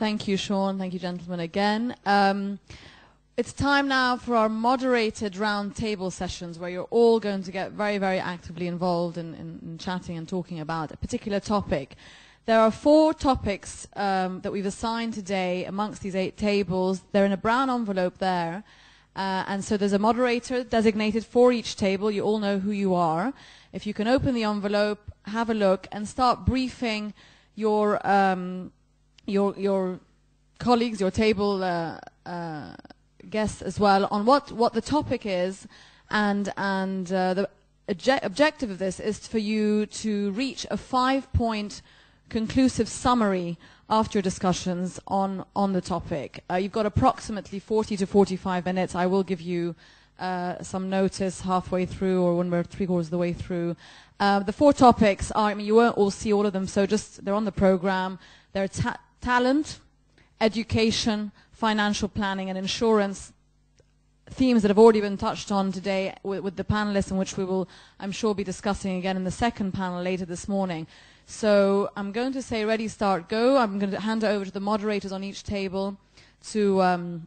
Thank you, Sean. Thank you, gentlemen, again. It's time now for our moderated round table sessions where you're all going to get very, very actively involved in chatting and talking about a particular topic. There are 4 topics that we've assigned today amongst these 8 tables. They're in a brown envelope there. And so there's a moderator designated for each table. You all know who you are. If you can open the envelope, have a look, and start briefing your colleagues, your table guests as well, on what the topic is, and the objective of this is for you to reach a 5-point conclusive summary after your discussions on the topic. You've got approximately 40 to 45 minutes. I will give you some notice halfway through or when we're 3/4 of the way through. The 4 topics are, I mean, you won't all see all of them, so just they're on the program. They're talent, education, financial planning, and insurance, themes that have already been touched on today with the panelists, and which we will, I'm sure, be discussing again in the second panel later this morning. So I'm going to say ready, start, go. I'm going to hand it over to the moderators on each table to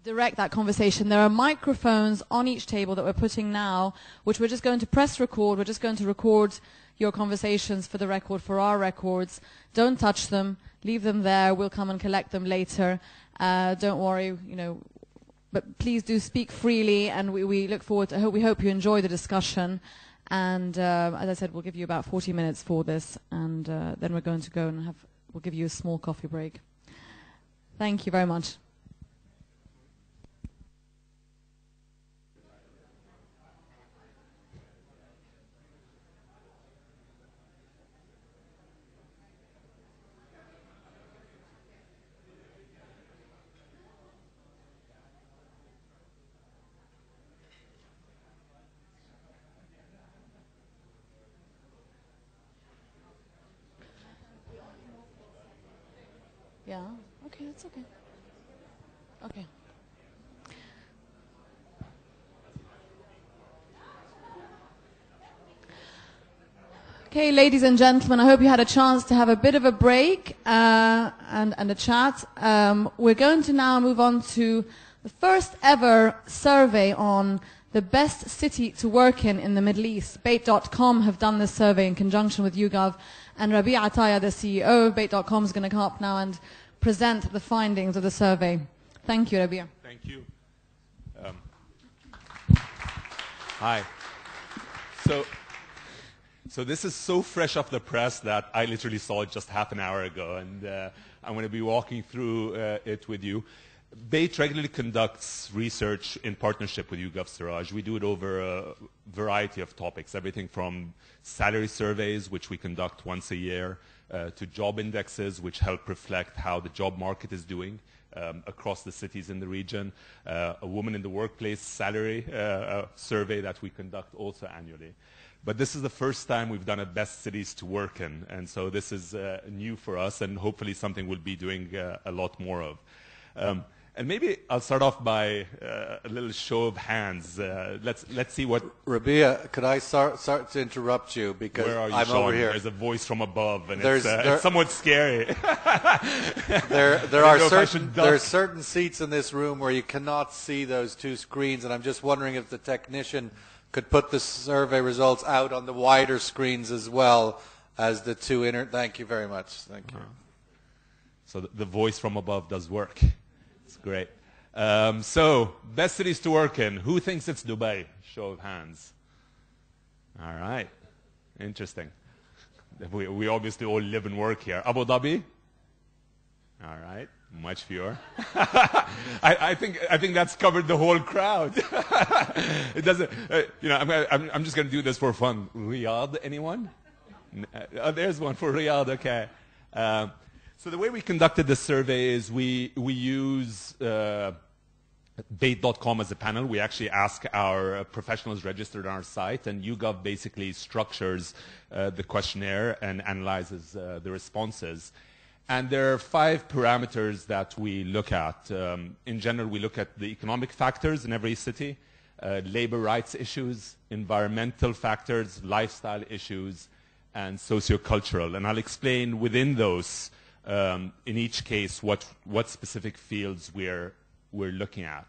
direct that conversation. There are microphones on each table that we're putting now, which we're just going to press record. We're just going to record your conversations for the record, for our records. Don't touch them. Leave them there. We'll come and collect them later. Don't worry, you know. But please do speak freely, and we look forward to. We hope you enjoy the discussion. And as I said, we'll give you about 40 minutes for this, and then we're going to go and we'll give you a small coffee break. Thank you very much. Yeah, okay, that's okay. Okay. Okay, ladies and gentlemen, I hope you had a chance to have a bit of a break and a chat. We're going to now move on to the first ever survey on the best city to work in the Middle East. Bait.com have done this survey in conjunction with YouGov, and Rabia Ataya, the CEO of Bait.com, is going to come up now and present the findings of the survey. Thank you, Rabia. Thank you. Hi. So this is so fresh off the press that I literally saw it just half an hour ago, and I'm going to be walking through it with you. Bait regularly conducts research in partnership with YouGov Siraj. We do it over a variety of topics, everything from salary surveys, which we conduct once a year, to job indexes, which help reflect how the job market is doing across the cities in the region, a woman in the workplace salary survey that we conduct also annually. But this is the first time we've done a best cities to work in, and so this is new for us, and hopefully something we'll be doing a lot more of. And maybe I'll start off by a little show of hands. Let's see what. Rabia, could I start to interrupt you, because Where are you, I'm Sean? over here. There's a voice from above, and it's somewhat scary. There are certain seats in this room where you cannot see those 2 screens, and I'm just wondering if the technician could put the survey results out on the wider screens as well as the 2 inner. Thank you very much. Thank you. So the voice from above does work. It's great. So, best cities to work in. Who thinks it's Dubai? Show of hands. All right. Interesting. We obviously all live and work here. Abu Dhabi? All right. Much fewer. I think that's covered the whole crowd. It doesn't. I'm just going to do this for fun. Riyadh, anyone? Oh, there's one for Riyadh. Okay. So the way we conducted this survey is we use Bait.com as a panel. We actually ask our professionals registered on our site, and YouGov basically structures the questionnaire and analyzes the responses. And there are 5 parameters that we look at. In general, we look at the economic factors in every city, labor rights issues, environmental factors, lifestyle issues, and sociocultural. And I'll explain within those in each case what specific fields we're looking at.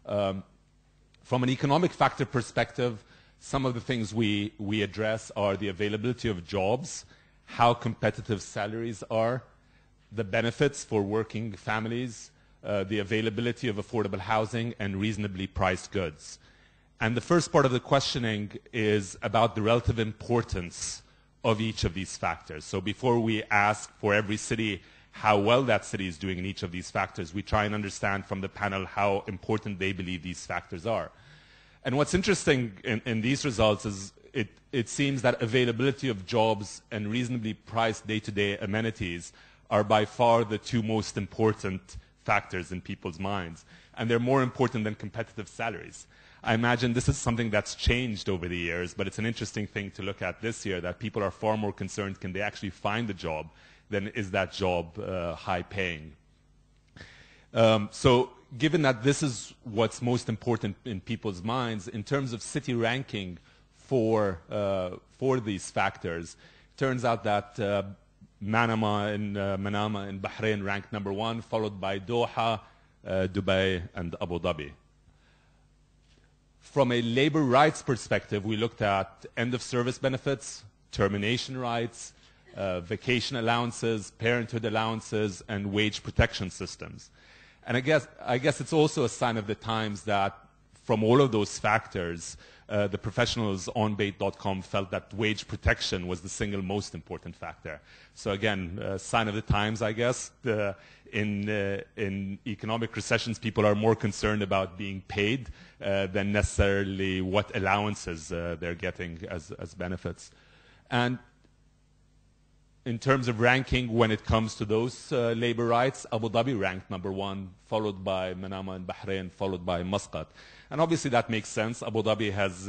From an economic factor perspective, some of the things we address are the availability of jobs, how competitive salaries are, the benefits for working families, the availability of affordable housing, and reasonably priced goods. And the first part of the questioning is about the relative importance of each of these factors. So before we ask for every city how well that city is doing in each of these factors, we try and understand from the panel how important they believe these factors are. And what's interesting in these results is it seems that availability of jobs and reasonably priced day-to-day amenities are by far the two most important factors in people's minds. And they're more important than competitive salaries. I imagine this is something that's changed over the years, but it's an interesting thing to look at this year, that people are far more concerned, can they actually find a job, than is that job high paying. So given that this is what's most important in people's minds, in terms of city ranking for these factors, it turns out that Manama in Bahrain ranked #1, followed by Doha, Dubai, and Abu Dhabi. From a labor rights perspective, we looked at end-of-service benefits, termination rights, vacation allowances, parenthood allowances, and wage protection systems. And I guess it's also a sign of the times that from all of those factors, the professionals on Bait.com felt that wage protection was the single most important factor. So again, a sign of the times, I guess. In economic recessions, people are more concerned about being paid than necessarily what allowances they're getting as benefits. And in terms of ranking, when it comes to those labor rights, Abu Dhabi ranked #1, followed by Manama and Bahrain, followed by Muscat. And obviously that makes sense. Abu Dhabi has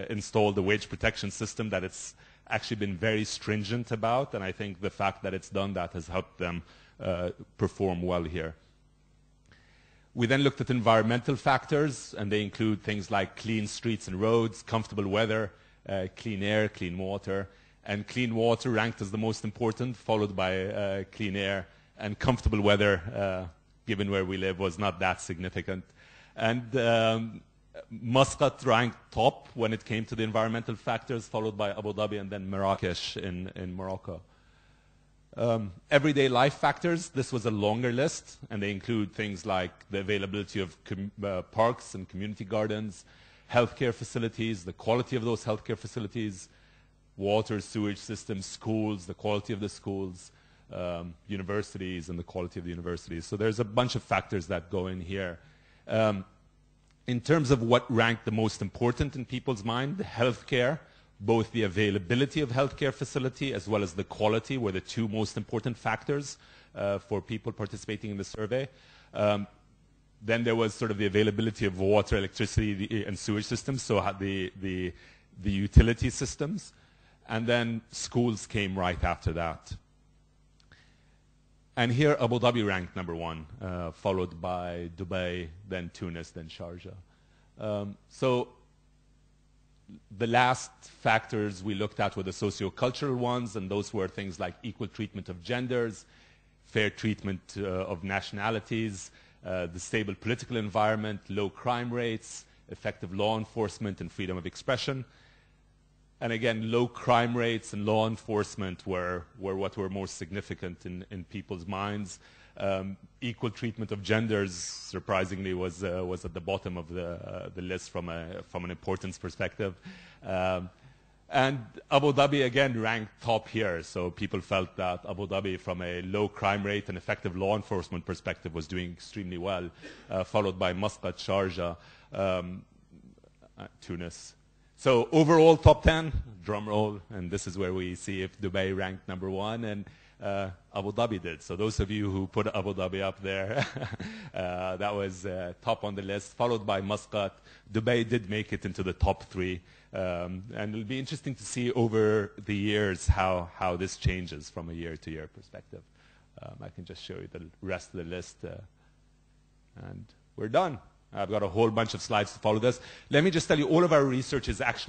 installed a wage protection system that it's actually been very stringent about, and I think the fact that it's done that has helped them perform well here. We then looked at environmental factors, and they include things like clean streets and roads, comfortable weather, clean air, clean water. And clean water ranked as the most important, followed by clean air. And comfortable weather, given where we live, was not that significant. And Muscat ranked top when it came to the environmental factors, followed by Abu Dhabi and then Marrakesh in Morocco. Everyday life factors, this was a longer list, and they include things like the availability of parks and community gardens, healthcare facilities, the quality of those healthcare facilities, water, sewage systems, schools, the quality of the schools, universities, and the quality of the universities. So there's a bunch of factors that go in here. In terms of what ranked the most important in people's mind, the healthcare, both the availability of healthcare facility as well as the quality were the two most important factors for people participating in the survey. Then there was sort of the availability of water, electricity, and sewage systems, so the utility systems. And then schools came right after that. And here Abu Dhabi ranked #1, followed by Dubai, then Tunis, then Sharjah. So the last factors we looked at were the socio-cultural ones, and those were things like equal treatment of genders, fair treatment of nationalities, the stable political environment, low crime rates, effective law enforcement, and freedom of expression. And again, low crime rates and law enforcement were what were most significant in people's minds. Equal treatment of genders, surprisingly, was at the bottom of the list from an importance perspective. And Abu Dhabi, again, ranked top here. So people felt that Abu Dhabi, from a low crime rate and effective law enforcement perspective, was doing extremely well, followed by Muscat, Sharjah, Tunis. So overall, top 10, drum roll, and this is where we see if Dubai ranked #1 and Abu Dhabi did. So those of you who put Abu Dhabi up there, that was top on the list, followed by Muscat. Dubai did make it into the top 3, and it'll be interesting to see over the years how this changes from a year-to-year perspective. I can just show you the rest of the list, and we're done. I've got a whole bunch of slides to follow this. Let me just tell you, all of our research is actually